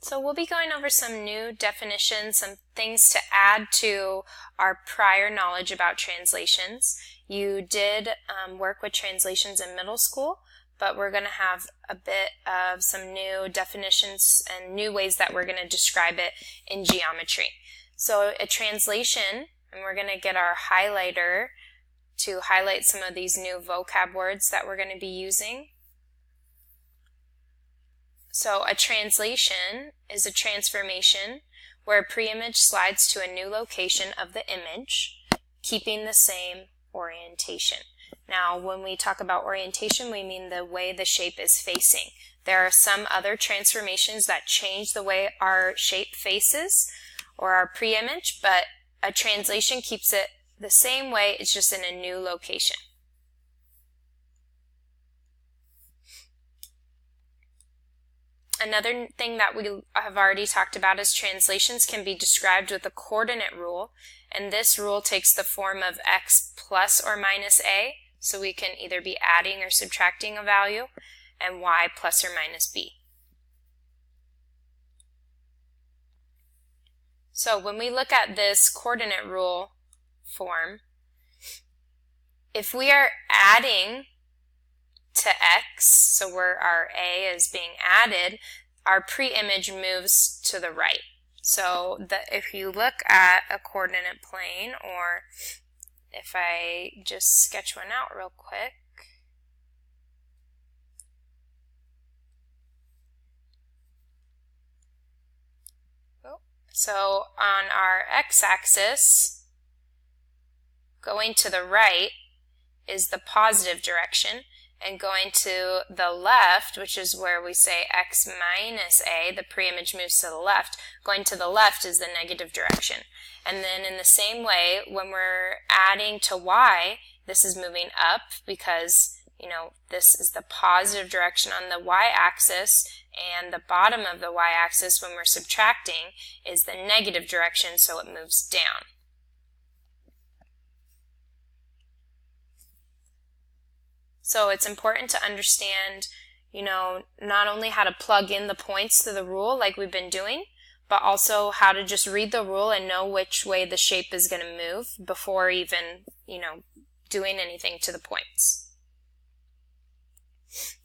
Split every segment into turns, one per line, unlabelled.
So we'll be going over some new definitions, some things to add to our prior knowledge about translations. You did work with translations in middle school, but we're going to have a bit of some new definitions and new ways that we're going to describe it in geometry. So a translation, and we're going to get our highlighter to highlight some of these new vocab words that we're going to be using. So a translation is a transformation where a preimage slides to a new location of the image, keeping the same orientation. Now, when we talk about orientation, we mean the way the shape is facing. There are some other transformations that change the way our shape faces or our preimage, but a translation keeps it the same way, it's just in a new location. Another thing that we have already talked about is translations can be described with a coordinate rule, and this rule takes the form of x plus or minus a, so we can either be adding or subtracting a value, and y plus or minus b. So when we look at this coordinate rule form, if we are adding to x, so where our a is being added, our preimage moves to the right. So if you look at a coordinate plane, or if I just sketch one out real quick, so on our x-axis, going to the right is the positive direction, and going to the left, which is where we say x minus a, the preimage moves to the left. Going to the left is the negative direction. And then in the same way, when we're adding to y, this is moving up because, this is the positive direction on the y-axis, and the bottom of the y-axis when we're subtracting is the negative direction, so it moves down. So it's important to understand, not only how to plug in the points to the rule like we've been doing, but also how to just read the rule and know which way the shape is going to move before even, doing anything to the points.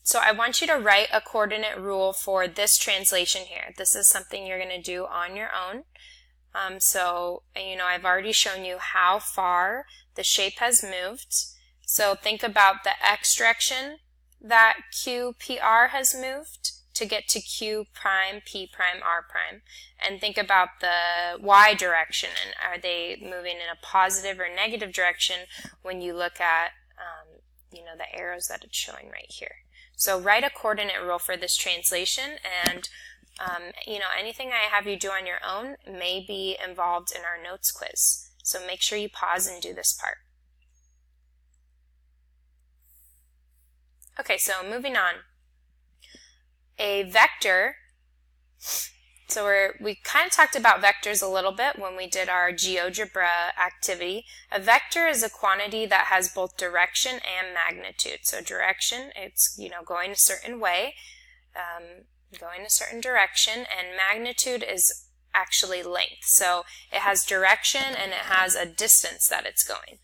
So I want you to write a coordinate rule for this translation here. This is something you're going to do on your own. I've already shown you how far the shape has moved. So think about the x direction that QPR has moved to get to Q prime, P prime, R prime. And think about the y direction, and are they moving in a positive or negative direction when you look at, the arrows that it's showing right here. So write a coordinate rule for this translation, and anything I have you do on your own may be involved in our notes quiz. So make sure you pause and do this part. Okay, so moving on. A vector, so we kind of talked about vectors a little bit when we did our GeoGebra activity. A vector is a quantity that has both direction and magnitude. So direction, it's, going a certain way, going a certain direction, and magnitude is actually length. So it has direction and it has a distance that it's going.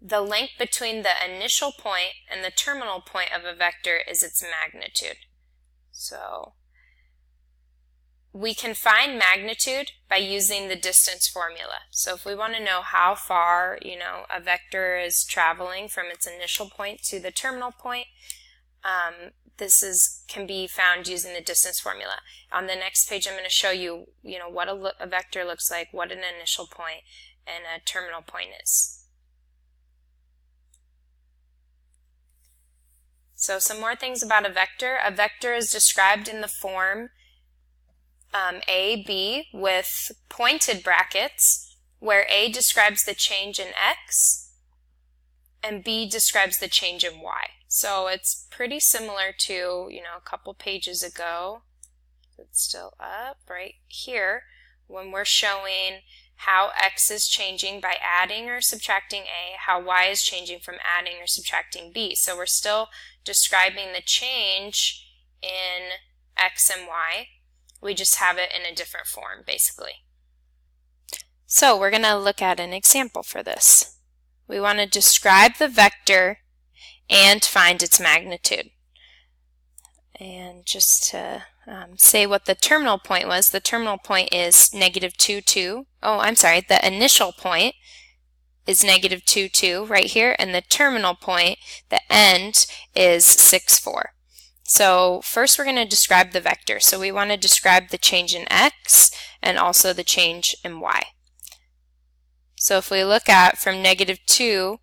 The length between the initial point and the terminal point of a vector is its magnitude. So we can find magnitude by using the distance formula. So if we want to know how far, a vector is traveling from its initial point to the terminal point, can be found using the distance formula. On the next page, I'm going to show you, what a vector looks like, what an initial point and a terminal point is. So some more things about a vector. A vector is described in the form a, b with pointed brackets, where a describes the change in x and b describes the change in y. So it's pretty similar to, a couple pages ago. It's still up right here when we're showing how x is changing by adding or subtracting a, how y is changing from adding or subtracting b. So we're still describing the change in x and y. We just have it in a different form, basically. So we're going to look at an example for this. We want to describe the vector and find its magnitude. And just to say what the terminal point was, the terminal point is -2, 2. Oh, I'm sorry, the initial point is -2, 2 right here, and the terminal point, the end, is 6, 4. So first we're going to describe the vector. So we want to describe the change in x and also the change in y. So if we look at from -2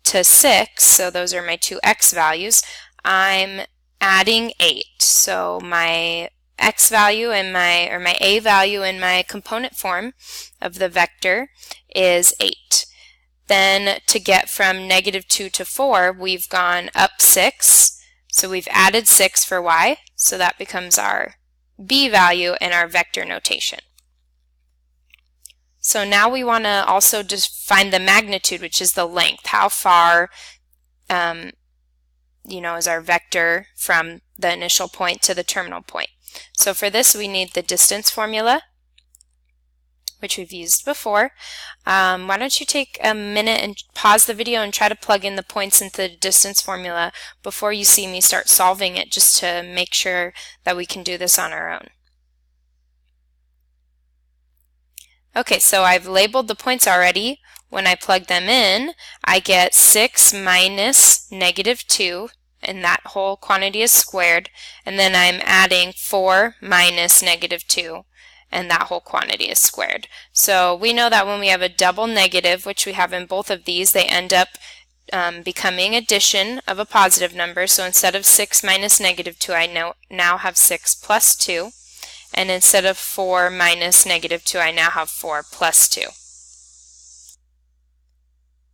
to 6, so those are my two x values, I'm adding 8. So my x value and my a value in my component form of the vector is 8. Then to get from -2 to 4, we've gone up 6. So we've added 6 for y. So that becomes our b value in our vector notation. So now we want to also just find the magnitude, which is the length. How far is our vector from the initial point to the terminal point. So for this we need the distance formula, which we've used before. Why don't you take a minute and pause the video and try to plug in the points into the distance formula before you see me start solving it, just to make sure that we can do this on our own. Okay, so I've labeled the points already. When I plug them in, I get 6 minus -2, and that whole quantity is squared, and then I'm adding 4 minus -2, and that whole quantity is squared. So we know that when we have a double negative, which we have in both of these, they end up becoming addition of a positive number. So instead of 6 minus -2, I now have 6 plus 2. And instead of 4 minus -2, I now have 4 plus 2.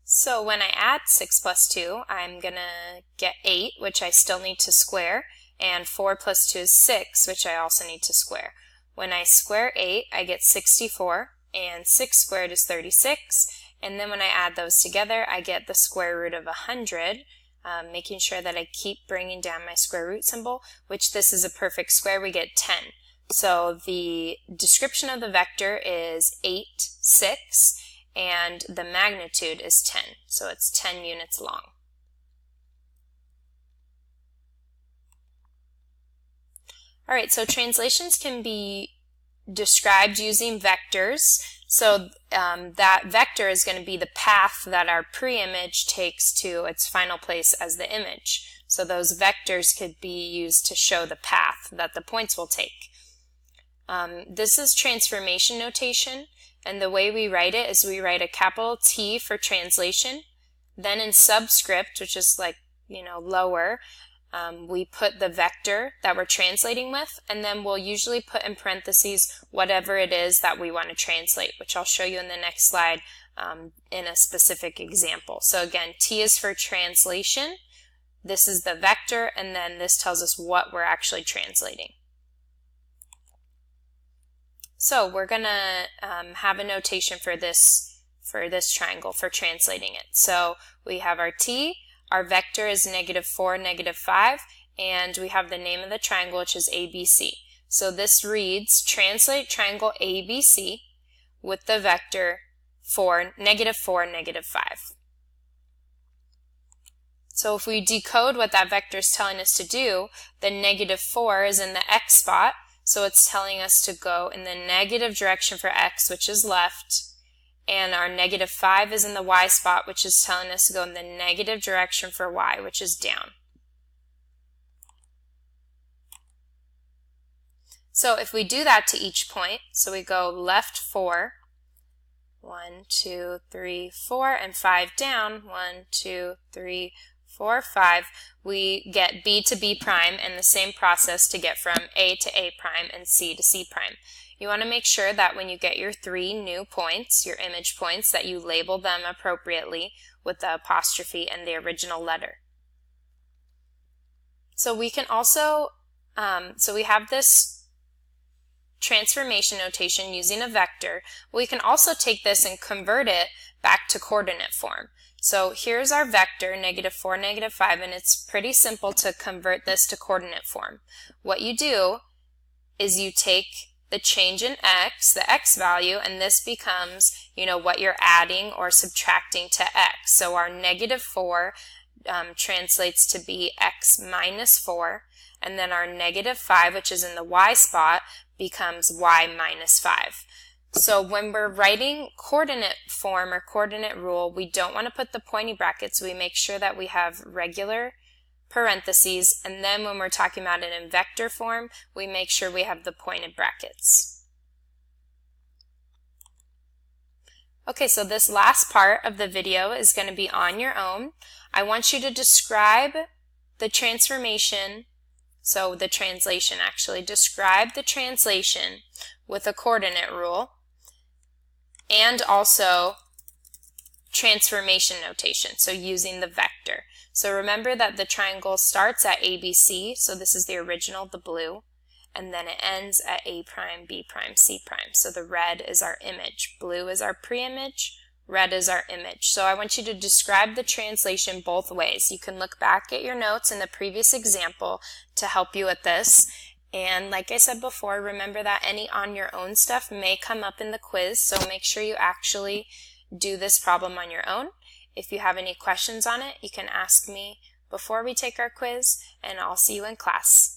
So when I add 6 plus 2, I'm going to get 8, which I still need to square, and 4 plus 2 is 6, which I also need to square. When I square 8, I get 64, and 6 squared is 36, and then when I add those together, I get the square root of 100, making sure that I keep bringing down my square root symbol, which this is a perfect square, we get 10. So the description of the vector is 8, 6, and the magnitude is 10. So it's 10 units long. Alright, so translations can be described using vectors. So that vector is going to be the path that our pre-image takes to its final place as the image. So those vectors could be used to show the path that the points will take. This is transformation notation, and the way we write it is we write a capital T for translation, then in subscript, which is like, lower, we put the vector that we're translating with, and then we'll usually put in parentheses whatever it is that we want to translate, which I'll show you in the next slide in a specific example. So again, T is for translation, this is the vector, and then this tells us what we're actually translating. So we're going to have a notation for this triangle for translating it. So we have our T, our vector is -4, -5, and we have the name of the triangle, which is ABC. So this reads, translate triangle ABC with the vector -4, -5. So if we decode what that vector is telling us to do, the -4 is in the x spot, so it's telling us to go in the negative direction for x, which is left, and our -5 is in the y spot, which is telling us to go in the negative direction for y, which is down. So if we do that to each point, so we go left 4, 1, 2, 3, 4, and 5 down, 1, 2, 3, 4, 5, we get B to B prime, and the same process to get from A to A prime and C to C prime. You want to make sure that when you get your 3 new points, your image points, that you label them appropriately with the apostrophe and the original letter. So we can also, so we have this transformation notation using a vector. We can also take this and convert it back to coordinate form. So here's our vector, -4, -5, and it's pretty simple to convert this to coordinate form. What you do is you take the change in x, the x value, and this becomes, what you're adding or subtracting to x. So our negative 4 translates to be x minus 4, and then our negative 5, which is in the y spot, becomes y minus 5. So when we're writing coordinate form or coordinate rule, we don't want to put the pointy brackets. We make sure that we have regular parentheses, and then when we're talking about it in vector form, we make sure we have the pointed brackets. Okay, so this last part of the video is going to be on your own. I want you to describe the transformation, so the translation actually, describe the translation with a coordinate rule and also transformation notation, so using the vector. So remember that the triangle starts at ABC, so this is the original, the blue, and then it ends at A prime, B prime, C prime. So the red is our image, blue is our pre-image, red is our image. So I want you to describe the translation both ways. You can look back at your notes in the previous example to help you with this. And like I said before, remember that any on your own stuff may come up in the quiz, so make sure you actually do this problem on your own. If you have any questions on it, you can ask me before we take our quiz, and I'll see you in class.